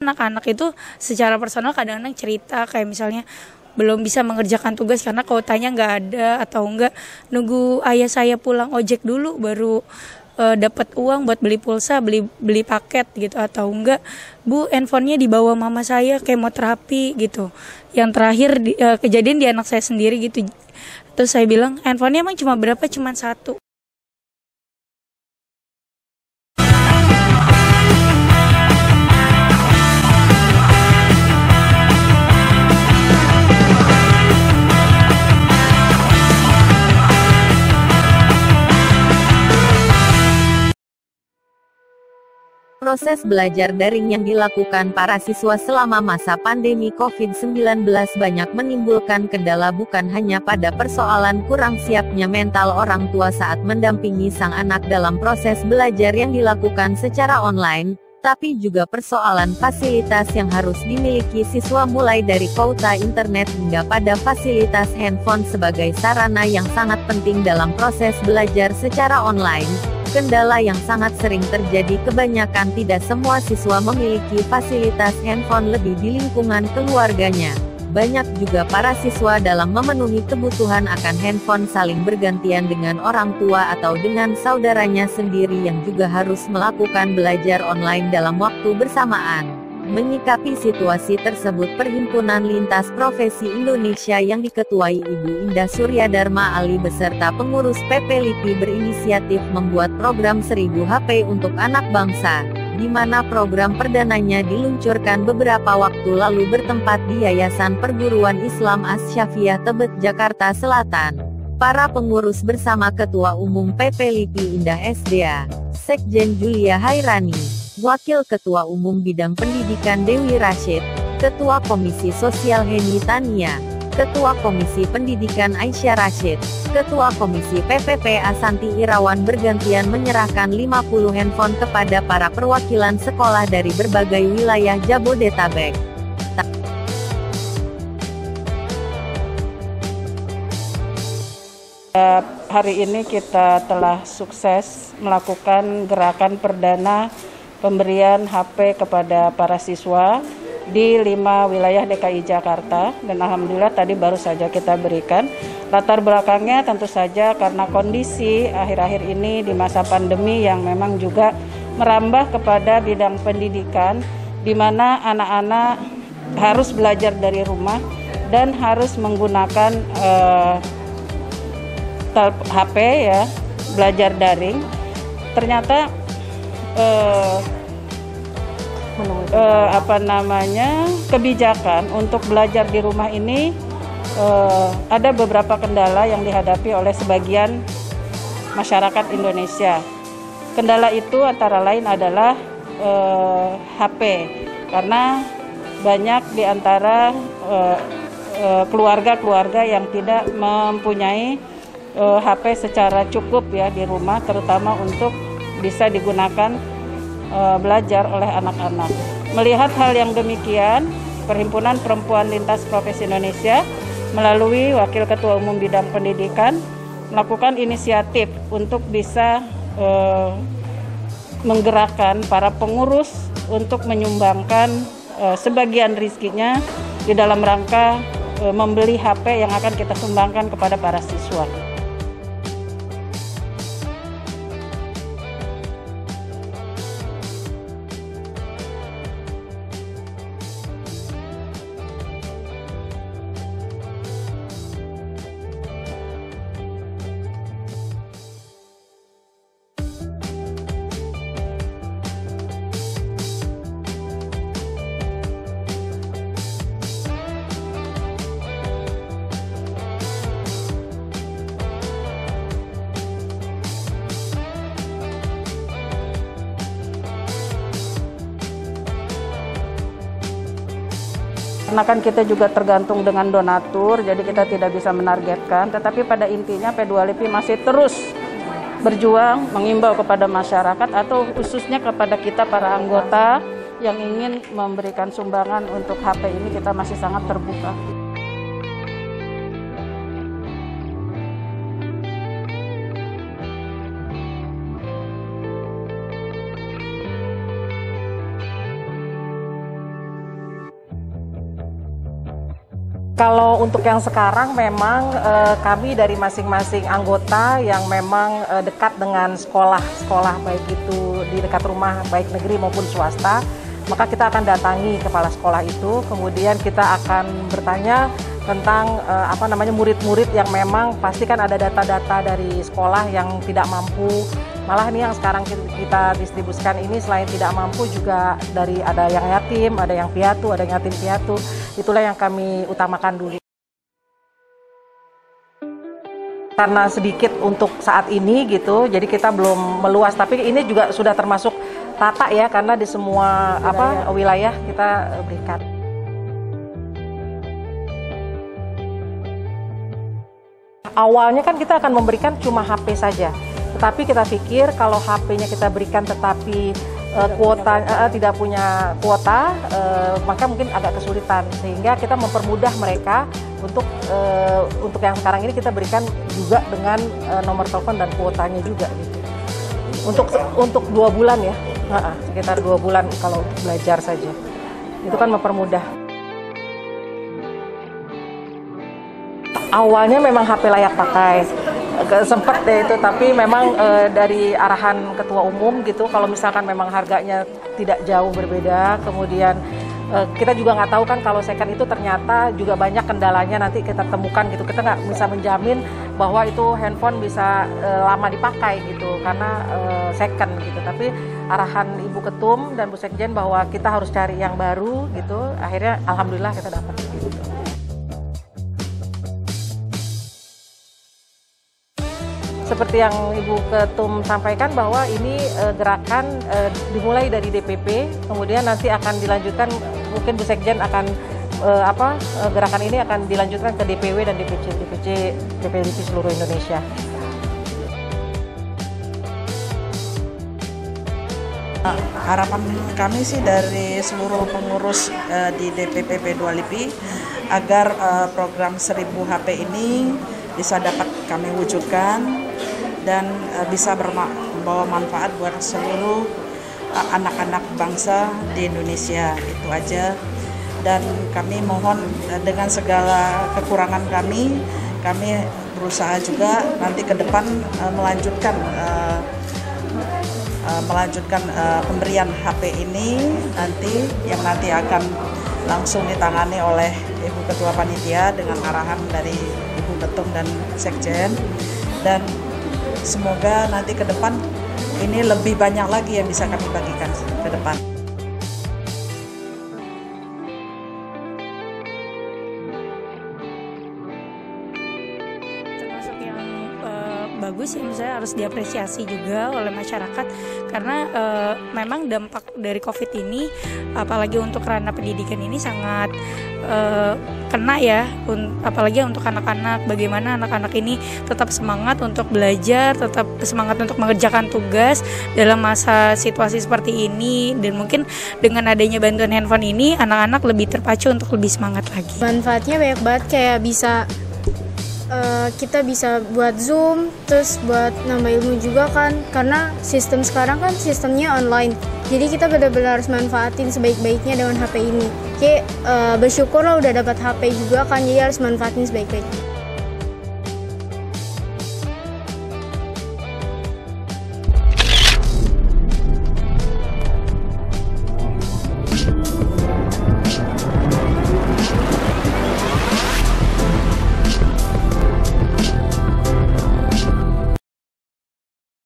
Anak-anak itu secara personal kadang-kadang cerita kayak misalnya belum bisa mengerjakan tugas karena kuotanya nggak ada, atau enggak nunggu ayah saya pulang ojek dulu baru dapat uang buat beli pulsa, beli paket gitu, atau enggak Bu handphonenya dibawa mama saya kemoterapi gitu. Yang terakhir kejadian di anak saya sendiri gitu. Terus saya bilang handphonenya emang cuma berapa? Cuma satu. Proses belajar daring yang dilakukan para siswa selama masa pandemi COVID-19 banyak menimbulkan kendala bukan hanya pada persoalan kurang siapnya mental orang tua saat mendampingi sang anak dalam proses belajar yang dilakukan secara online, tapi juga persoalan fasilitas yang harus dimiliki siswa mulai dari kuota internet hingga pada fasilitas handphone sebagai sarana yang sangat penting dalam proses belajar secara online. Kendala yang sangat sering terjadi kebanyakan tidak semua siswa memiliki fasilitas handphone lebih di lingkungan keluarganya. Banyak juga para siswa dalam memenuhi kebutuhan akan handphone saling bergantian dengan orang tua atau dengan saudaranya sendiri yang juga harus melakukan belajar online dalam waktu bersamaan. Menyikapi situasi tersebut, Perhimpunan Lintas Profesi Indonesia yang diketuai Ibu Indah Suryadharma Ali beserta pengurus PP LIPI berinisiatif membuat program 1000 HP untuk anak bangsa, di mana program perdananya diluncurkan beberapa waktu lalu bertempat di Yayasan Perguruan Islam Asy-Syafiah Tebet, Jakarta Selatan. Para pengurus bersama Ketua Umum PP LIPI Indah SDA, Sekjen Julia Hairani, Wakil Ketua Umum Bidang Pendidikan Dewi Rashid, Ketua Komisi Sosial Heni Tania, Ketua Komisi Pendidikan Aisyah Rashid, Ketua Komisi PPP Asanti Irawan bergantian menyerahkan 50 handphone kepada para perwakilan sekolah dari berbagai wilayah Jabodetabek. Hari ini kita telah sukses melakukan gerakan perdana pemberian HP kepada para siswa di 5 wilayah DKI Jakarta, dan alhamdulillah tadi baru saja kita berikan. Latar belakangnya tentu saja karena kondisi akhir-akhir ini di masa pandemi yang memang juga merambah kepada bidang pendidikan, di mana anak-anak harus belajar dari rumah dan harus menggunakan HP ya, belajar daring. Ternyata kebijakan untuk belajar di rumah ini ada beberapa kendala yang dihadapi oleh sebagian masyarakat Indonesia. Kendala itu antara lain adalah HP, karena banyak di antara keluarga-keluarga yang tidak mempunyai HP secara cukup ya di rumah, terutama untuk bisa digunakan belajar oleh anak-anak. Melihat hal yang demikian, Perhimpunan Perempuan Lintas Profesi Indonesia melalui Wakil Ketua Umum Bidang Pendidikan melakukan inisiatif untuk bisa menggerakkan para pengurus untuk menyumbangkan sebagian rezekinya di dalam rangka membeli HP yang akan kita sumbangkan kepada para siswa. Karena kan kita juga tergantung dengan donatur, jadi kita tidak bisa menargetkan. Tetapi pada intinya P2LIPI masih terus berjuang mengimbau kepada masyarakat atau khususnya kepada kita para anggota yang ingin memberikan sumbangan untuk HP ini, kita masih sangat terbuka. Kalau untuk yang sekarang memang kami dari masing-masing anggota yang memang dekat dengan sekolah baik itu di dekat rumah baik negeri maupun swasta, maka kita akan datangi kepala sekolah itu, kemudian kita akan bertanya tentang murid-murid yang memang pasti kan ada data-data dari sekolah yang tidak mampu. Malah ini yang sekarang kita distribusikan ini selain tidak mampu juga dari ada yang yatim, ada yang piatu, ada yang yatim piatu. Itulah yang kami utamakan dulu. Karena sedikit untuk saat ini gitu, jadi kita belum meluas. Tapi ini juga sudah termasuk rata ya, karena di semua wilayah kita berikan. Awalnya kan kita akan memberikan cuma HP saja, tetapi kita pikir kalau HP-nya kita berikan tetapi tidak punya kuota, maka mungkin agak kesulitan, sehingga kita mempermudah mereka untuk yang sekarang ini kita berikan juga dengan nomor telepon dan kuotanya juga gitu. Untuk 2 bulan ya, sekitar 2 bulan kalau untuk belajar saja, itu kan mempermudah. Awalnya memang HP layak pakai, sempat deh itu, tapi memang dari arahan Ketua Umum gitu, kalau misalkan memang harganya tidak jauh berbeda, kemudian kita juga nggak tahu kan kalau second itu ternyata juga banyak kendalanya nanti kita temukan gitu, kita nggak bisa menjamin bahwa itu handphone bisa lama dipakai gitu, karena second gitu, tapi arahan Ibu Ketum dan Bu Sekjen bahwa kita harus cari yang baru gitu, akhirnya alhamdulillah kita dapat gitu. Seperti yang Ibu Ketum sampaikan bahwa ini gerakan dimulai dari DPP, kemudian nanti akan dilanjutkan, mungkin Bu Sekjen akan gerakan ini akan dilanjutkan ke DPW dan DPDP seluruh Indonesia. Harapan kami sih dari seluruh pengurus di DPP P2 LIPI agar program 1000 HP ini bisa dapat kami wujudkan dan bisa membawa manfaat buat seluruh anak-anak bangsa di Indonesia. Itu aja, dan kami mohon dengan segala kekurangan kami berusaha juga nanti ke depan melanjutkan pemberian HP ini yang nanti akan langsung ditangani oleh Ibu Ketua Panitia dengan arahan dari Ibu Ketum dan Sekjen, dan semoga nanti ke depan ini lebih banyak lagi yang bisa kami bagikan ke depan. Termasuk yang bagus ya, misalnya harus diapresiasi juga oleh masyarakat, karena memang dampak dari COVID ini apalagi untuk ranah pendidikan ini sangat kena ya, apalagi untuk anak-anak, bagaimana anak-anak ini tetap semangat untuk belajar, tetap semangat untuk mengerjakan tugas dalam masa situasi seperti ini, dan mungkin dengan adanya bantuan handphone ini anak-anak lebih terpacu untuk lebih semangat lagi. Manfaatnya banyak banget, kayak kita bisa buat Zoom, terus buat nambah ilmu juga kan, karena sistem sekarang kan sistemnya online, jadi kita benar-benar harus manfaatin sebaik-baiknya dengan HP ini. Kayak bersyukur lah udah dapat HP juga kan, jadi harus manfaatin sebaik-baiknya.